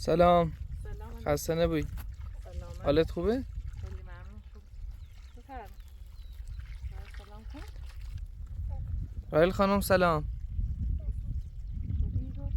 سلام. سلام. خسته نبوی. سلام. حالت خوبه؟ خیلی ممنون. خوب. تو کار؟ سلام کن. راهل خانم سلام. خوبی رو؟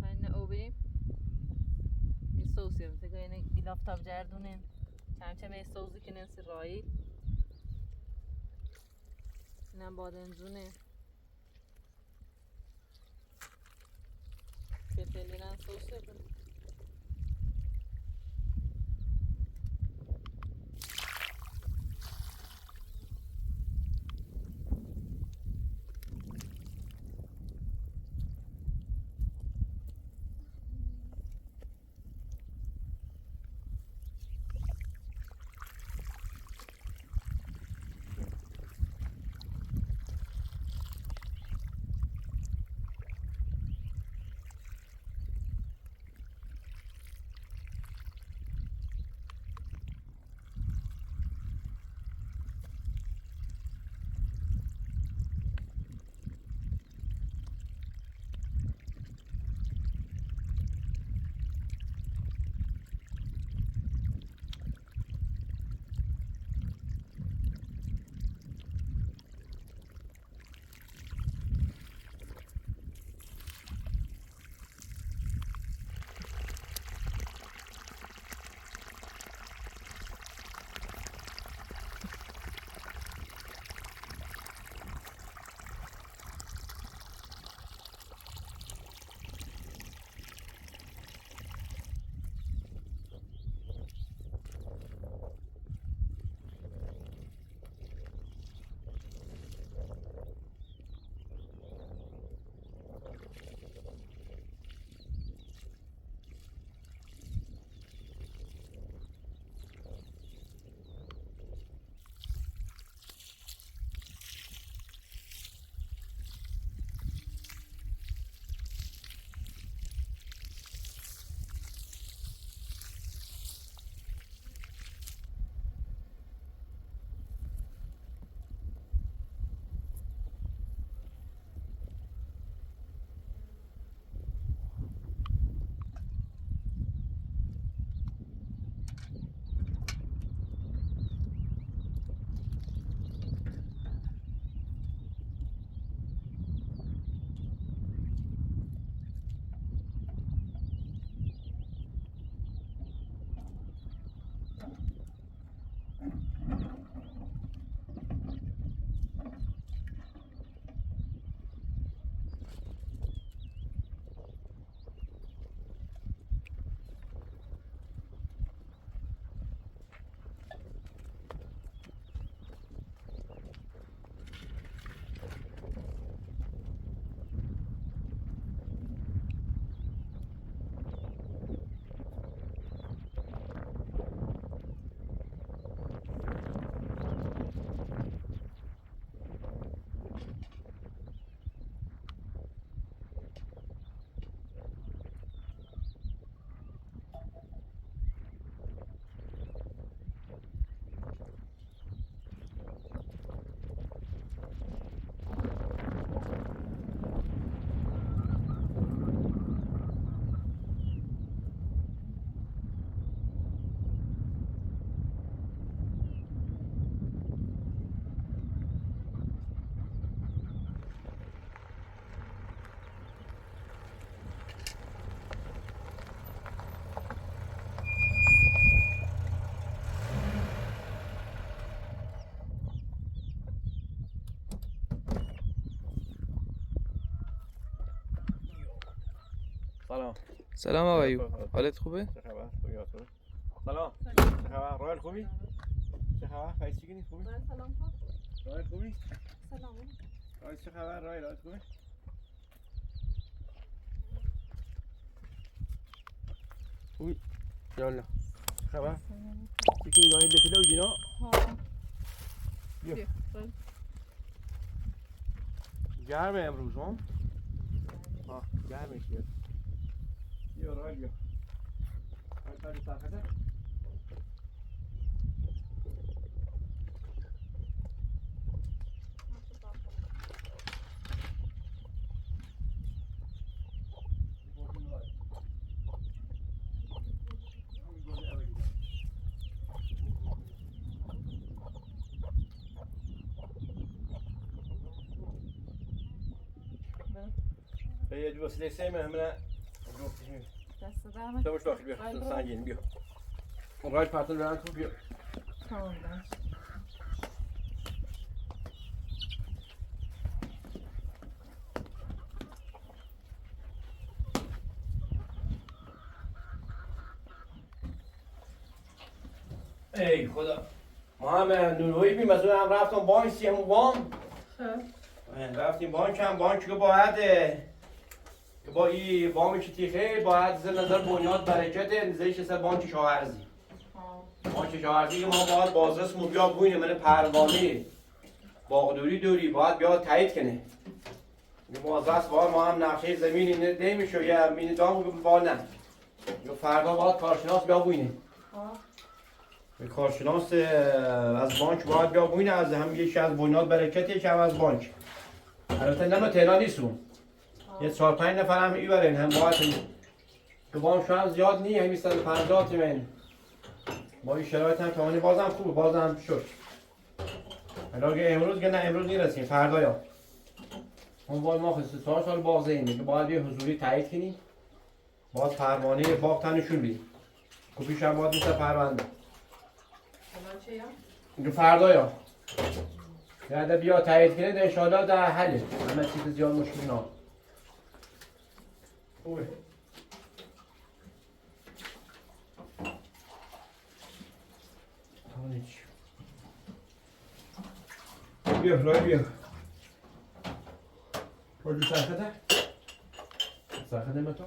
من اوبی. سوسیم. تگه این لافتاب جردونن. چند سوزی کنن سرایی. اینم بادمجونه. فلفلینا سوسه کن. سلام. سلام آقا ایوب. حالت خوبه؟ چه خبر؟ سلام. چه خبر؟ رایل خوبی؟ چه خبر؟ فایز چیکنی خوبی؟ سلام کن. رایل خوبی؟ سلام. رایل چه خبر؟ رایل خوبی؟ خوبی؟ یالا. چه خبر؟ چیکنی گاهی دفیله بودی نه؟ ها. بیا. گرمه امروز ها. گرمه شد. بیا راه بیا. باید سرخطه. یه جو وسیله سیم همه دست دارم. تو باش داخل بیا. سنگین بیا. اون راج پرتون برن تو بیا. تمام باش. ای خدا. ما هم نونوی بیم از اون هم رفتم بانک سیم وام. رفتیم بانک که باید که با این وام کتیخه باید زیر نظر بنیاد برکت نزدیش سر بانک شاورزی. بانک شاورزی که ما باید بازرسمون بیا بوینه من پروانه باغدوری دوری باید بیا تایید کنه. موظف باید ما هم نقشه زمینی نمیشه یا مینی دام با نه. یا فردا باید کارشناس بیا بوینه. کارشناس از بانک باید بیا بوینه از هم یکی از بنیاد برکت یکی هم از بانک. البته نه تهران نیستم. یه 4-5 نفر هم ایورن هم باید که بانک هم زیاد نی همین 150 تومن. با این شرایط هم توانی بازم خوبه بازم شد. اگه امروز که نه امروز نیرسیم فردا یا اون باید ما خسته 4 سال بازه اینه که باید یه حضوری تایید کنیم باید پروانه باغ تنشون بید کپیش هم باید میشه پرونده اینکه فردا یا یعنی بیا تایید کنه ده انشاءالله در حله همه چیز زیاد مشکل نه خوبه بیا رای بیا کجا سرخده؟ سرخده متو؟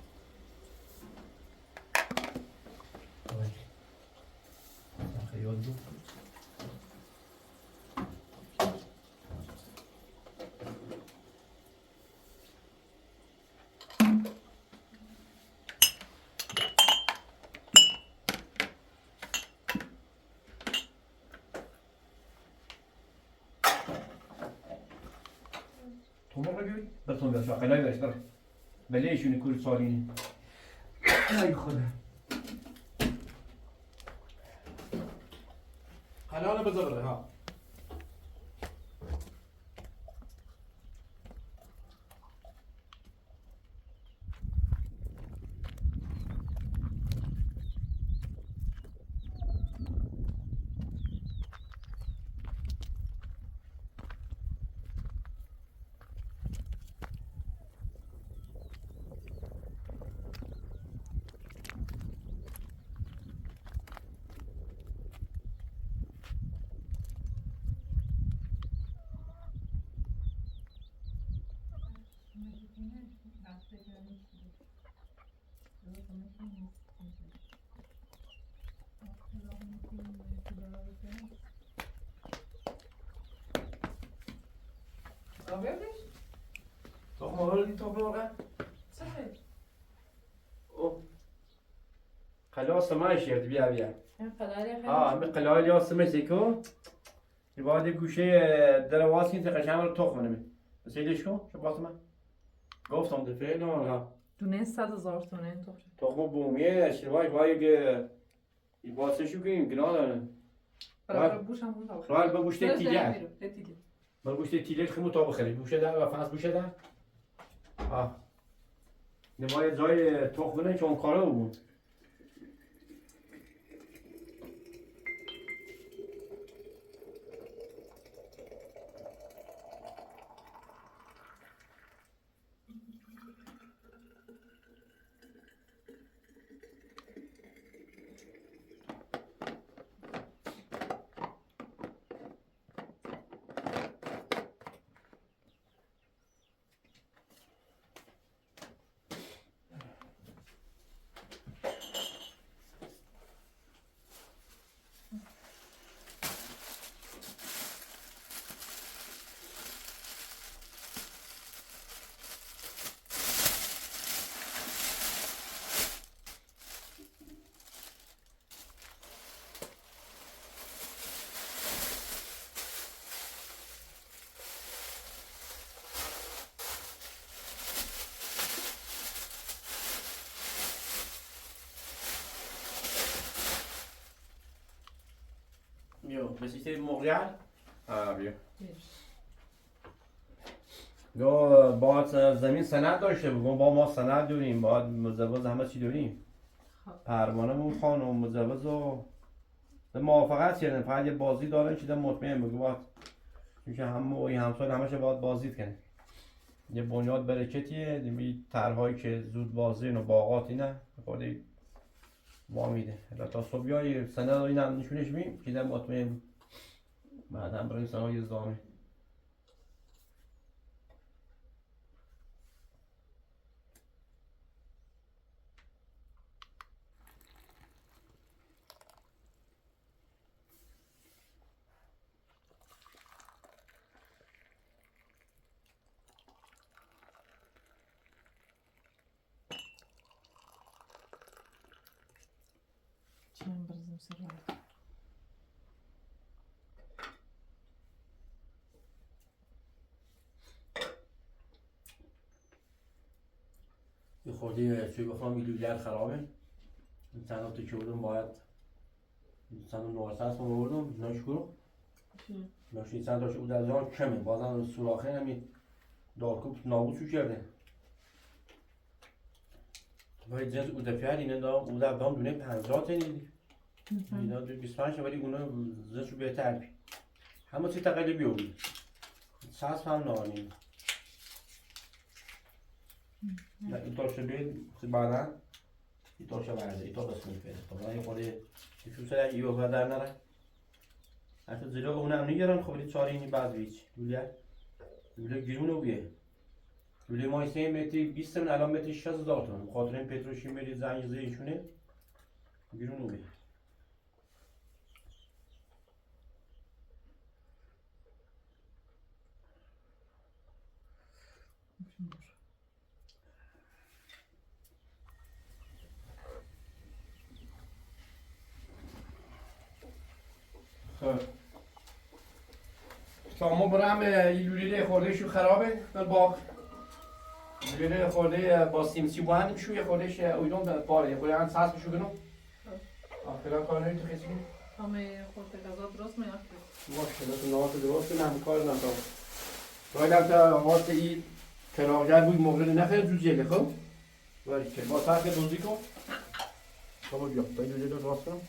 سرخده یاد بود براتون بیاد شاقه لای برش برای بله ایشونی کور سالینی ای خدا حالا بذار بره ها تخم مرغ دی تخم مرغ صحیح او قلا سماش یاد بیا بیا قلالی همه قلالی ها سمش کو بعد گوشه در واسین تقشم رو تخم نمی سیدش کو شو باز من گفتم دفعه نه ها دونه 100,000 تومن این تخم بومیه شوای وای که این واسشو که این گناه برای بوش هم بود راه به گوشت تیله به گوشت تیله خیلی تو بخری گوشه در و فاز گوشه در نمای جای تخمه چون کارا بود رسیده Montréal? Ah, bien. بیش. یا باید زمین سند داشته بگم با ما سند داریم باید مزوز همه چی داریم خب. پروانه خانم مزوز و موافقت کردن فقط یه بازی دارن که مطمئن بگو باید چون که همسال همشه باید بازدید کنه یه بنیاد برکتیه دیمی طرحهایی که زود بازی و باغات اینه خودی وامیده تا صبح یا سند این هم نشونش میم که مطمئن بعد هم برای سنهای ازدامه چیم برزم سر رو. یه خورده توی بخوام ایلوگر خرابه این صندوق که بودم باید صندوق نوارسه هست ما بردم ناشکرو ناشکرو صندوق داشته بود از جان کمه بازم سوراخه نمی دارکوب نابود شو کرده باید جنس اودفیر اینه دام اودف دام دونه 50 تنی اینا 25 ولی اونا زنشو بهتر بی همه چی تقلیل بیوگی ساز هم نانیم این تاشو بید بعدا این تاشو برده این تا بس میفره تا من خود شو سر ایو در نره حتی زیرا اونم نگران خب ولی چاری اینی بعد هیچ لوله گیرونو بیه لوله ما 3 متری 20 من الان متری 60000 تومان خاطر این پتروشیم برید زنگ زیشونه گیرونو بیه تا ما برم این لوله خورده شو خرابه در باغ لوله خورده با سیمسی باند شو یه خوردهش اویدون پاره یه خورده ساس بشو کنم آخرا کار نمی تو خیسی کنم همه خورده غذا درست میاد باشه تو نوات درست کنم کار دارم تا باید تا واسه این کراغجر بود مورد نخیر جوزیه خب ولی که با ترک دوزی کن بابا بیا تا این لوله رو راست کنم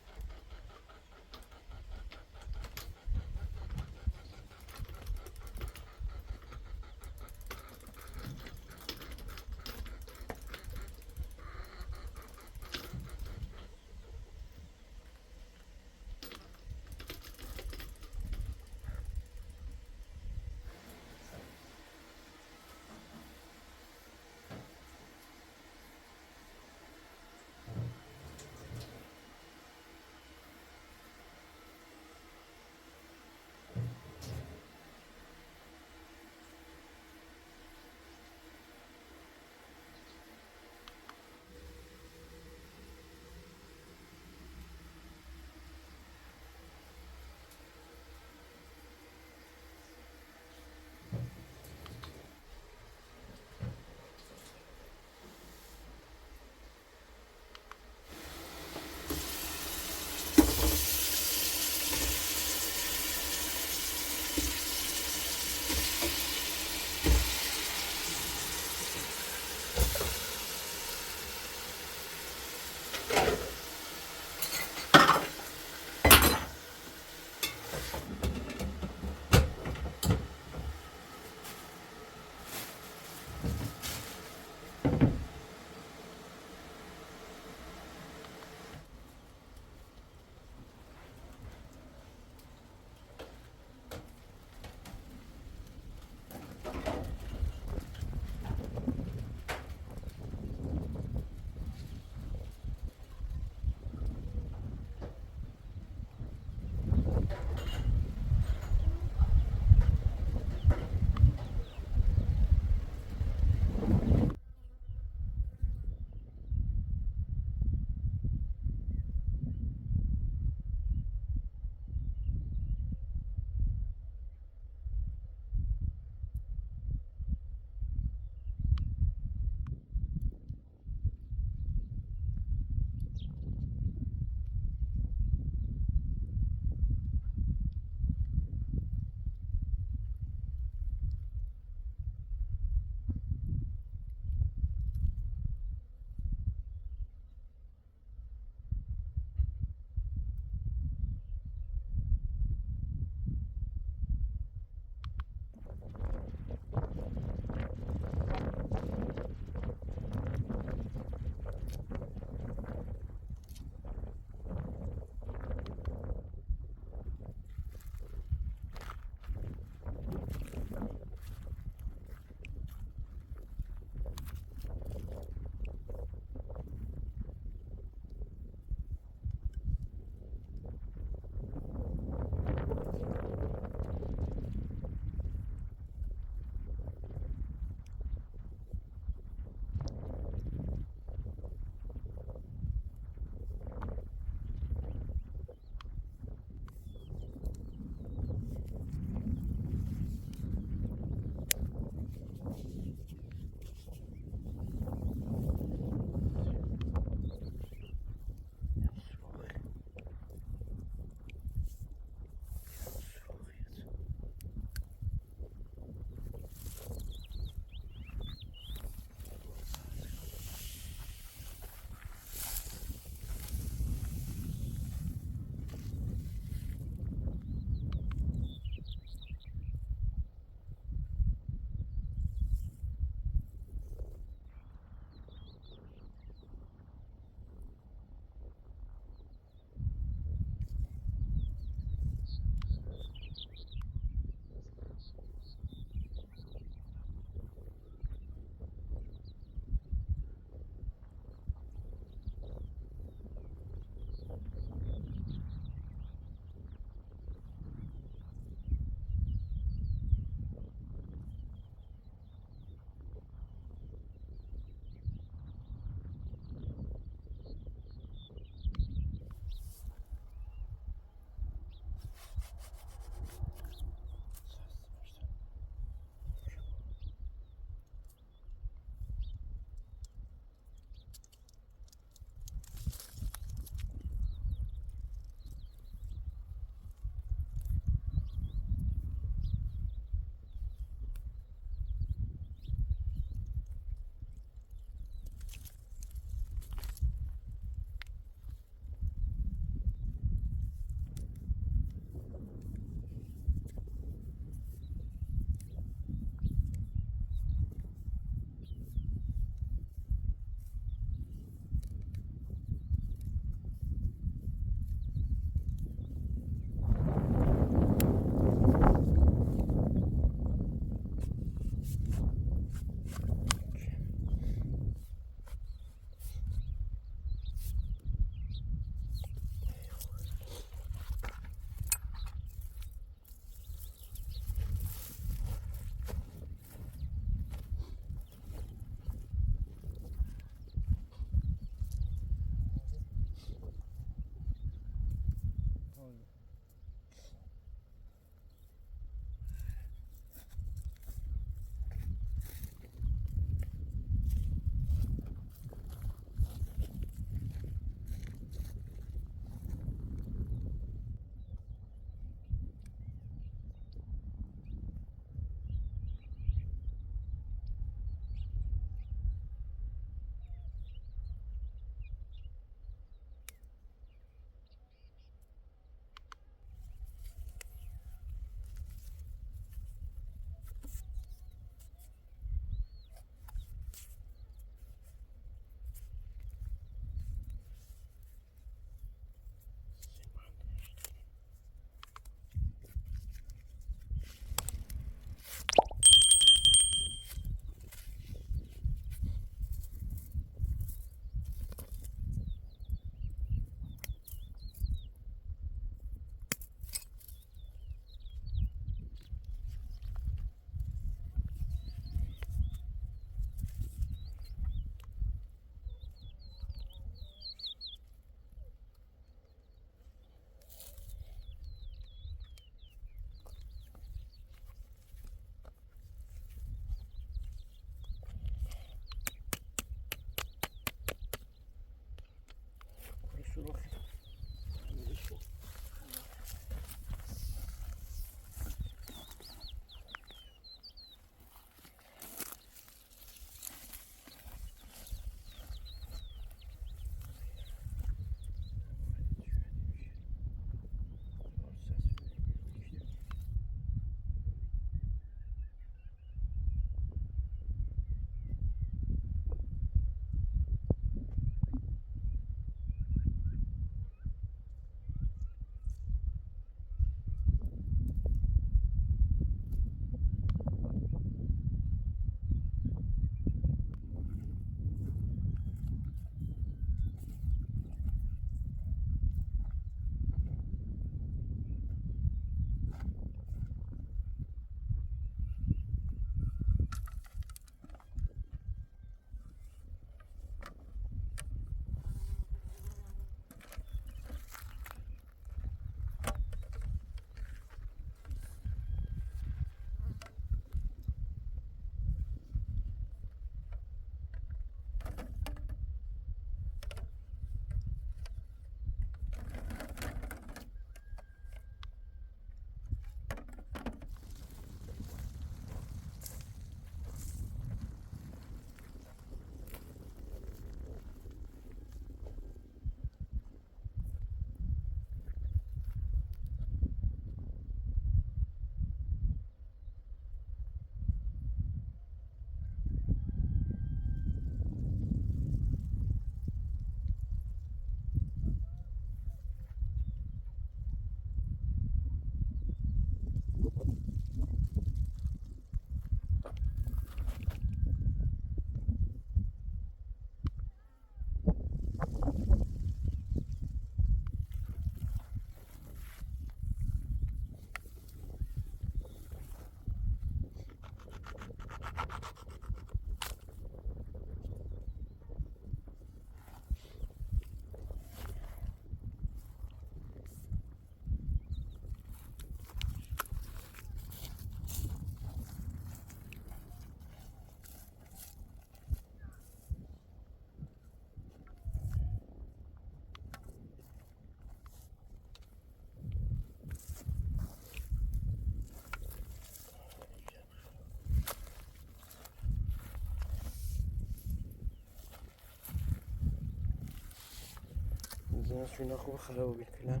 از شونا خوب خراب بید کلن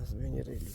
از بین ریلی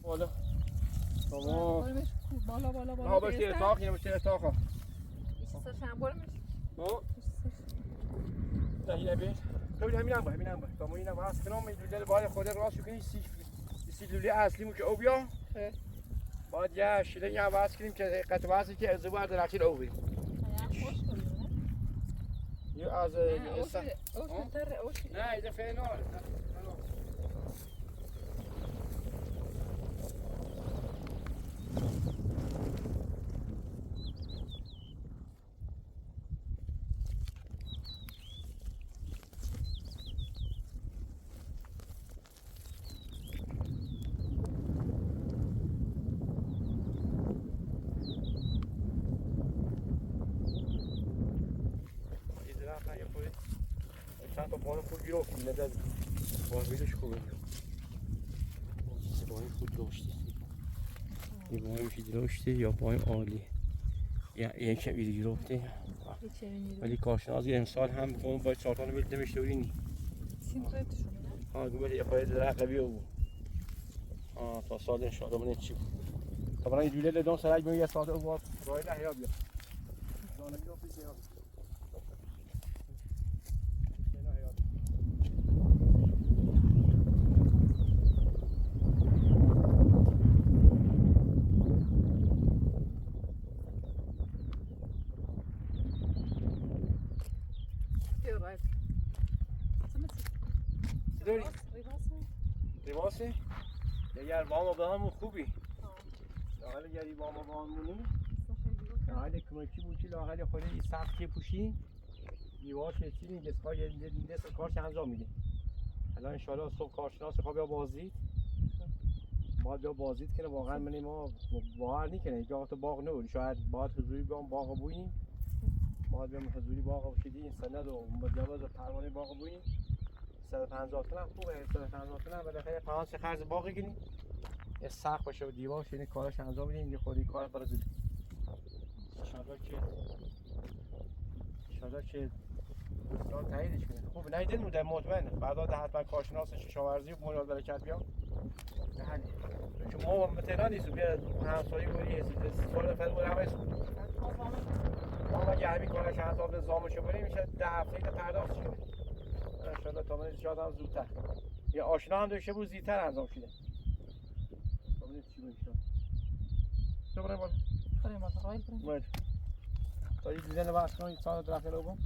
بالا تمام بالا بالا بالا ها باش تیر تاق اینو تیر تاق ها سرشم برمش نه اینه بید ببین همین هم باید تا ما اینم هست کنم این لوله باید خود راست کنی سی لوله اصلیمو که او بیا باید یه شیله یه عوض کنیم که قطع وزنی که ازو باید درخیل او بریم یه از نه ایده فینال چند تا بار خوب گرفتیم نداد بارویلش خوبه بایم خوب داشته این بایم که داشته یا بایم عالی یک کم ایری گرفته ولی کارشناس امسال هم بایم باید سارتان بلده میشته ورینی گوبه یه پاید رقبی او تا سال انشاءالله من چی بود طبعا این دوله لدان سرک میگه یه ساعت او باید رای لحیا بیا دانه بیرفتی زیاد ریواسه؟ اگر وام به همون خوبی لاغل اگر وام وامونی لاغل کمکی بوچی لاغل خود این سختی پوشی دیواش چیزی دست کارش انجام میدیم الان انشاءالله صبح کارشناس خواب یا بازدید باید یا بازدید کنه واقعا من ما باور نکنه جا تو باغ نوری شاید باید حضوری بیام باغ بوییم باید بیام حضوری باغ بشیدیم سند و مجوز و پروانه باغ بوییم 150 تومن خوبه 150 تومن بالاخره پاس خرج باقی گیریم یه سقف باشه و دیوارش یعنی کاراش انجام میدیم یه خودی کار برای زود ان شاء الله که دوستان تاییدش کنه خوب نه دل مطمئنه بعدا ده حتما کارشناس کشاورزی و مولاد برکت بیام نه چون ما مثلا نیست بیا همسایه بودی سال نفر بود همه ما اگه همین کارش حساب نظامش بریم میشه 10 هفته پرداخت شده انشالله تا من زیاد هم زودتر یه آشنا هم داشته بود زیدتر انجام شده تا من چی بود انشالله بریم بالا تا یه دیدن بحث کنم این سال درخت رو بم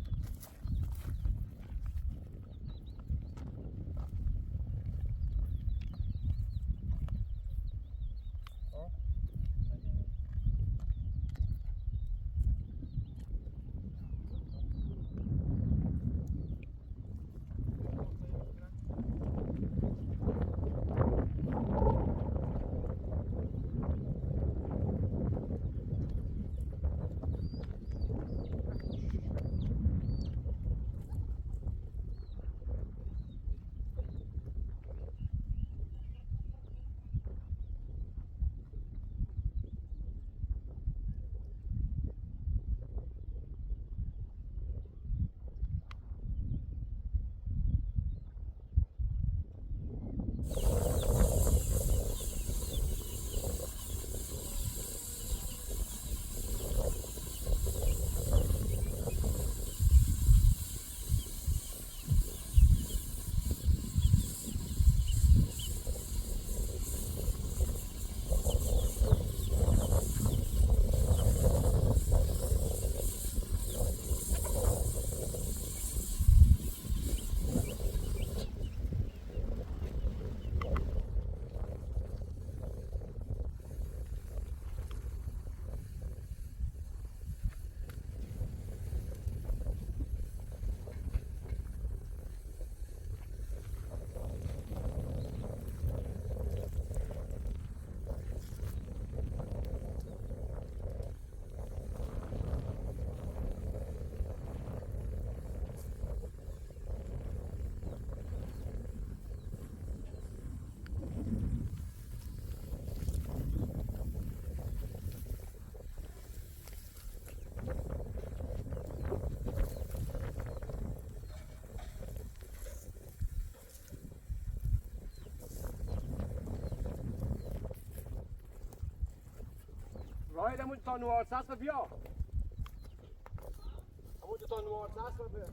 همون تا نوار ساس بیا همون تا نوار ساس بیا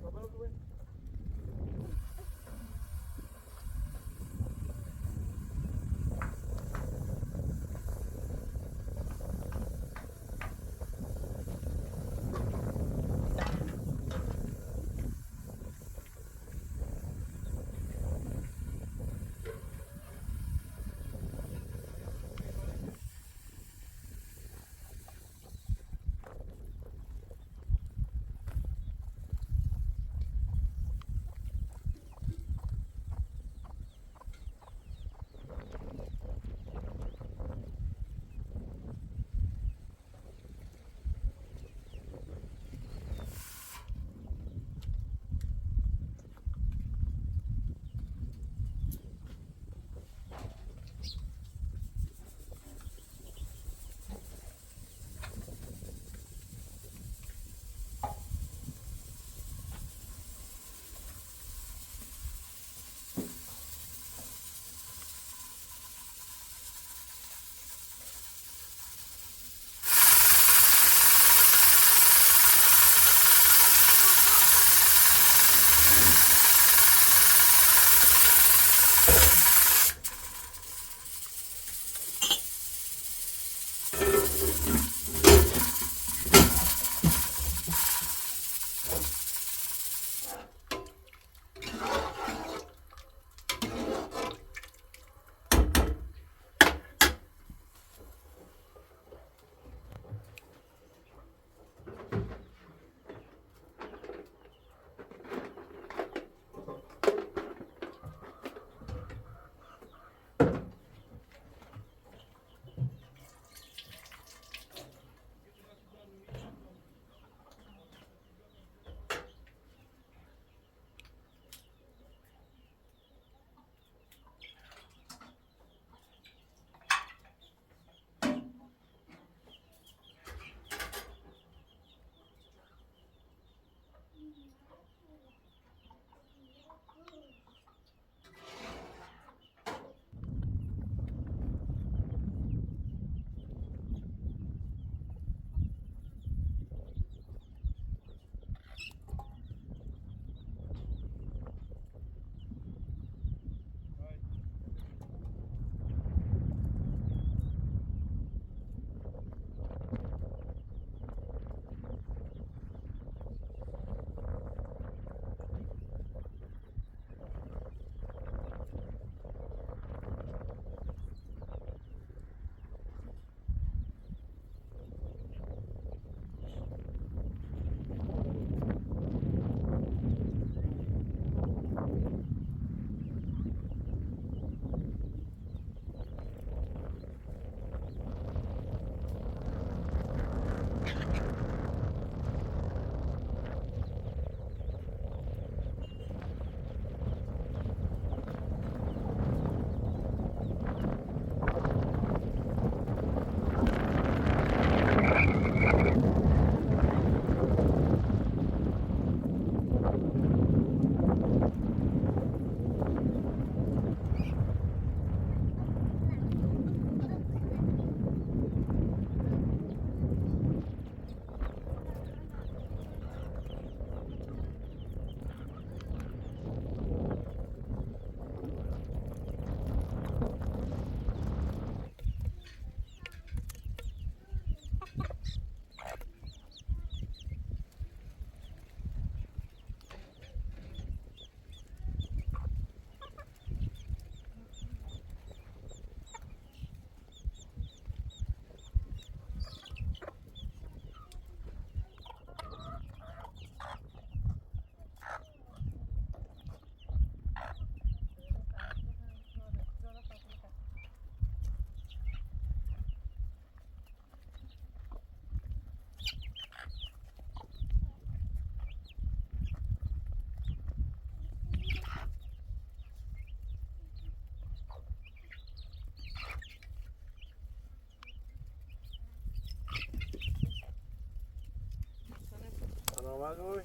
سلامت روی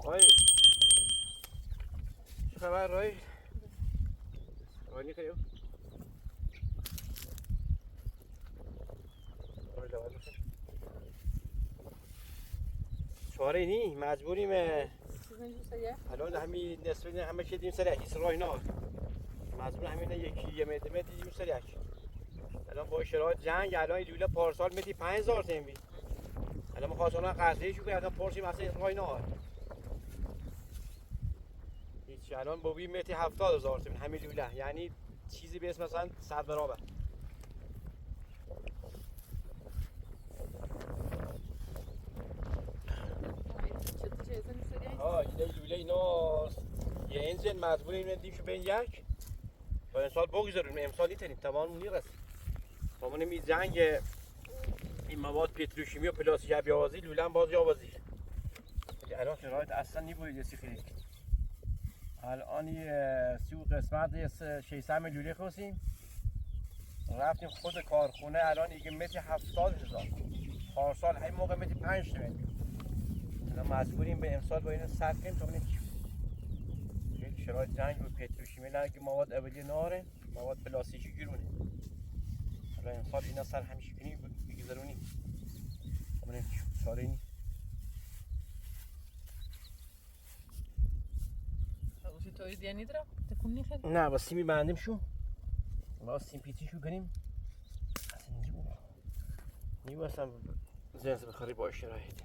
روی چه خبر روی؟ روی کیو؟ روی لوازم چاره نی مجبوریم چیزی جو سریع؟ الان همین نصف همه چی دیم سر یکی راه نه مجبور همین یکی یه متر دیم سر یک الان با شرایط جنگ الان لوله پارسال متی 5000 تیم بی الان مخواستم قضیه شو کردم پرسیم اصلا راه نه هیچ الان با بی متی 70000 تیم همین لوله یعنی چیزی به اسم مثلا 100 برابر اینه لوله اینا یه انزل مجبور اینو دیمشو بین یک با امسال بگذاریم امسال نیتونیم تمام نیرست تمام می جنگ این مواد پتروشیمی و پلاستیک آبیازی لوله هم باز یابازی الان شرایط اصلا نیبوید یه خیلی الان یه 30 قسمت 600 لوله خواستیم رفتیم خود کارخونه الان دیگه متر 70000 پارسال همین موقع متر 5 تومن الان مجبوریم به امسال با اینو صرف کنیم تا ببینیم خیلی شرایط جنگ و پتروشیمی نه که مواد اولیه ناره مواد پلاستیکی گیرونه الان امسال اینا سر همیشه کنیم بگذارونیم تا ببینیم چاره نی توی دیانی درا تکونی خیلی نه با سیمی بندیم شو با سیم پیتی شو کنیم اصلا نیو اصلا زنز بخوری با شرایط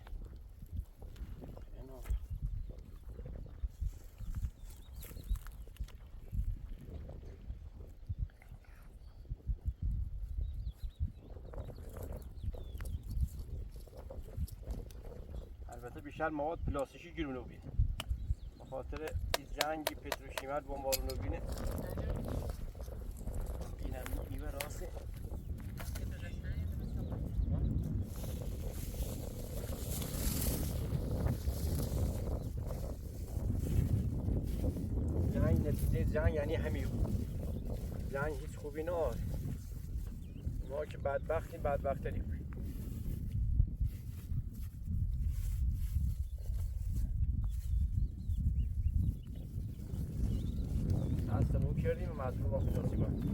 البته بیشتر مواد پلاستیکی گیرونه بید به خاطر جنگی پتروشیمی بمبارونو بینه اینم میوه راسته جنگ نتیجه جنگ یعنی همین جنگ هیچ خوبی نه ما که بدبختیم بدبختریم دستمون کردیم و مجبور با خلاصی باید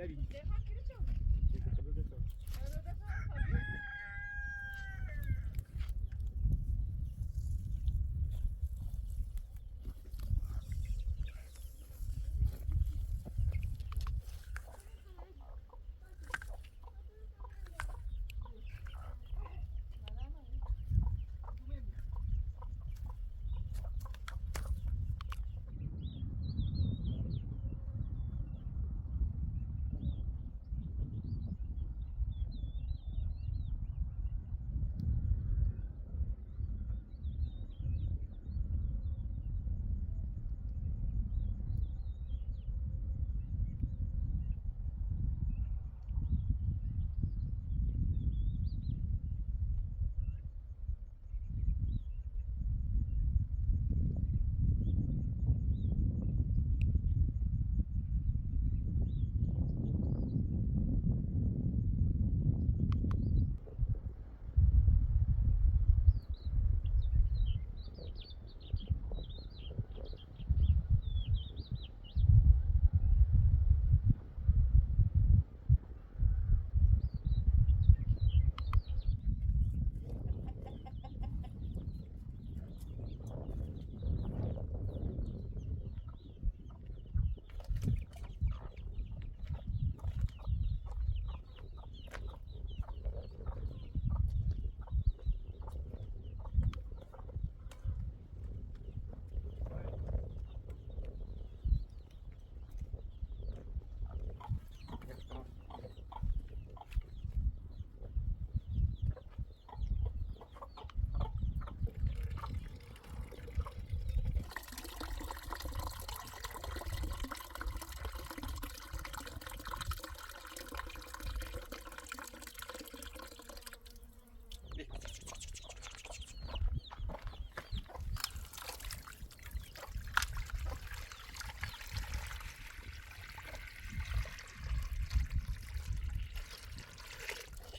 نبید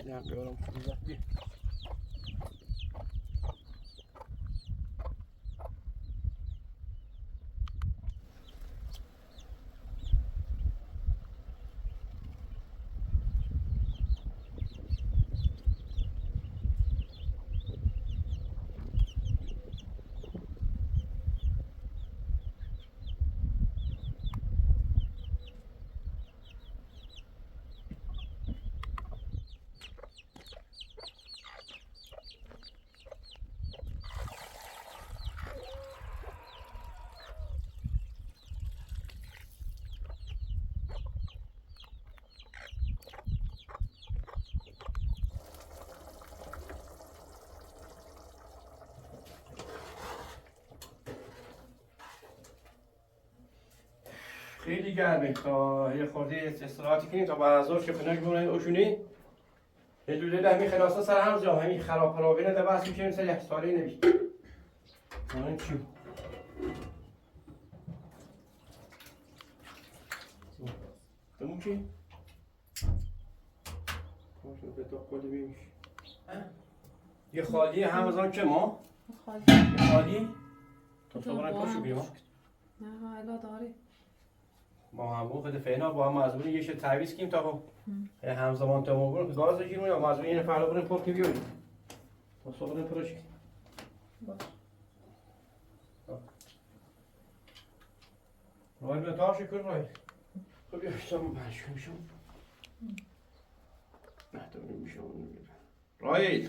اینم بیارم خوزه بیا. خیلی گرمه تا یه خورده استراحتی کنیم تا بعد از ظهر که خنک بمونه اوشونی یه دوله همین خلاصا سر هم جا همین خراب خرابی نده بحث میکنیم سر یک ساله نمیشه این چی؟ بمون چی؟ به تا خودی بیمیش یه خالی هم از آن که ما؟ خالی یه خالی؟ تا برای پاشو بیم نه الا داری با هم خود فعلا با هم مزبوری یه تعویض کنیم تا خب همزمان تا ما بریم گاز بگیریم یا مزبوری این فردا بریم پر که بیاریم تا صبح بریم پرش کنیم رای بیا تا شکر رای خب بیا شما برشون میشم نه تو نمیشم رای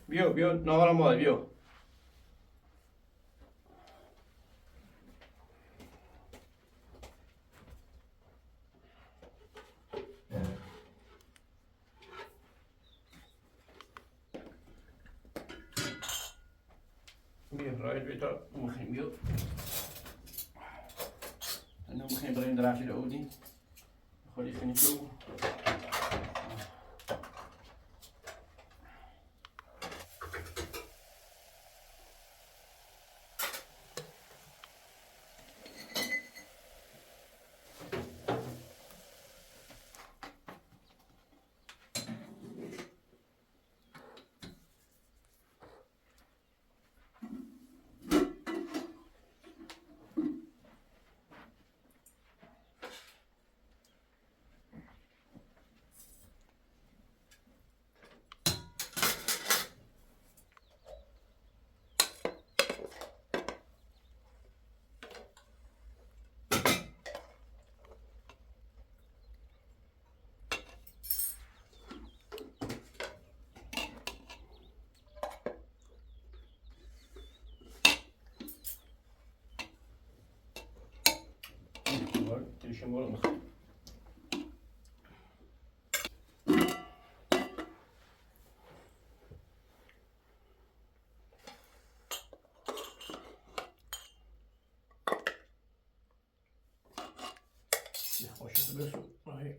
بیا نهارم باید بیا بیا رای بیا تا مخیم بیا nu begin erin draag je de olie. Gooi die in toe. Deixa-me olhar. Hoş geldin. Ay.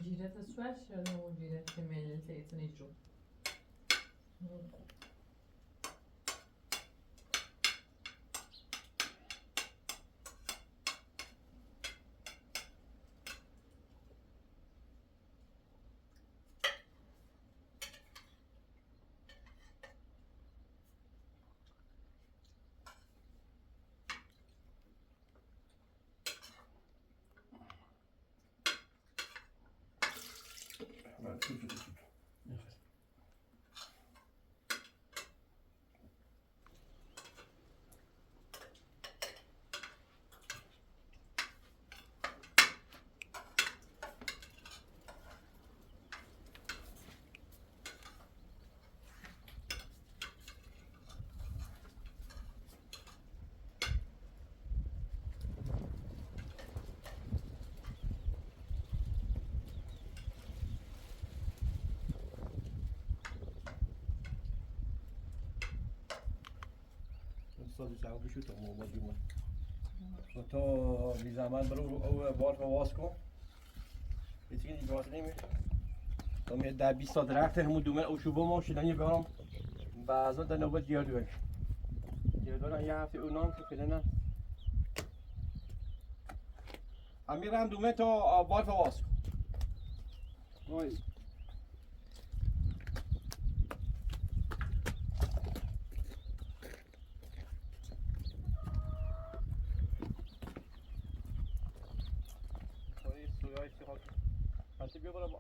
Girete sweatshirt ou girete mellte jetzt nicht so. سازی سوار بشو تا ما بودیم و تو بی زحمت برو او بار رو واس کن یه چیزی دیگه واسه نمیشه تا میاد 10-20 تا درخت همون دومه او شوبه ما شدنی برام بعضا در نوبت گردوه گردوه یه هفته اونام که فعلا امیر هم دومه تا بار رو واس کن وای بیا برم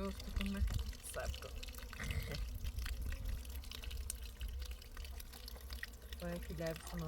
Roos, come sacco. Poi che sono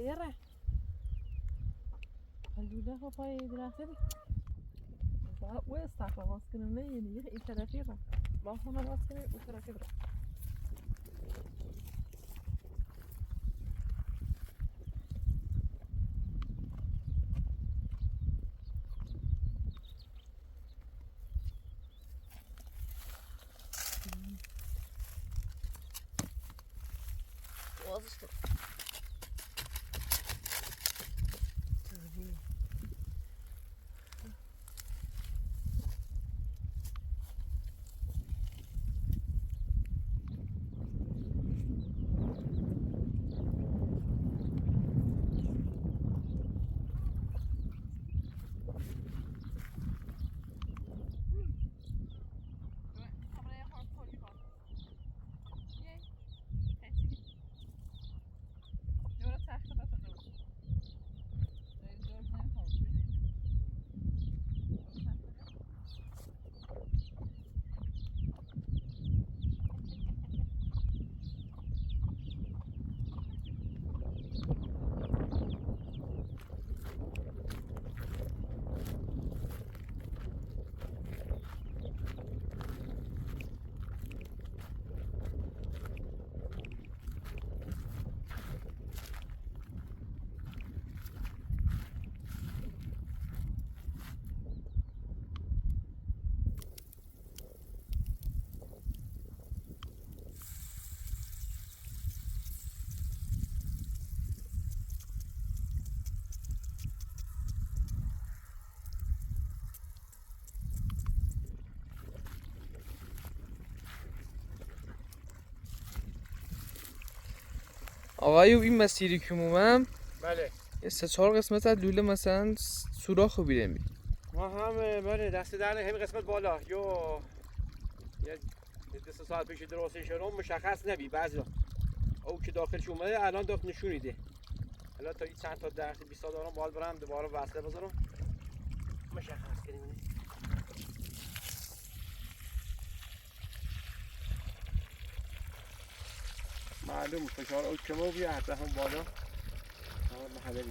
Yere. الوله ها پای درخته دی و استخلا باز کنم نه یعنی این طرفی را با همه باز کنم اون طرفی را بازش کن آقایو این مسیری که اومم بله یه 3-4 قسمت از لوله مثلا سوراخ بیده می. ما هم بله دست در همین قسمت بالا یا یه 2 ساعت پیش درستش شدم مشخص نبی بعضی او که داخلش اومده الان داخل نشونیده. الان تا این چند تا درخت 20 تا دارم بال برم دوباره وصله بذارم مشخص کنیم. معلوم فشار او کمو بیاد به هم بالا. محله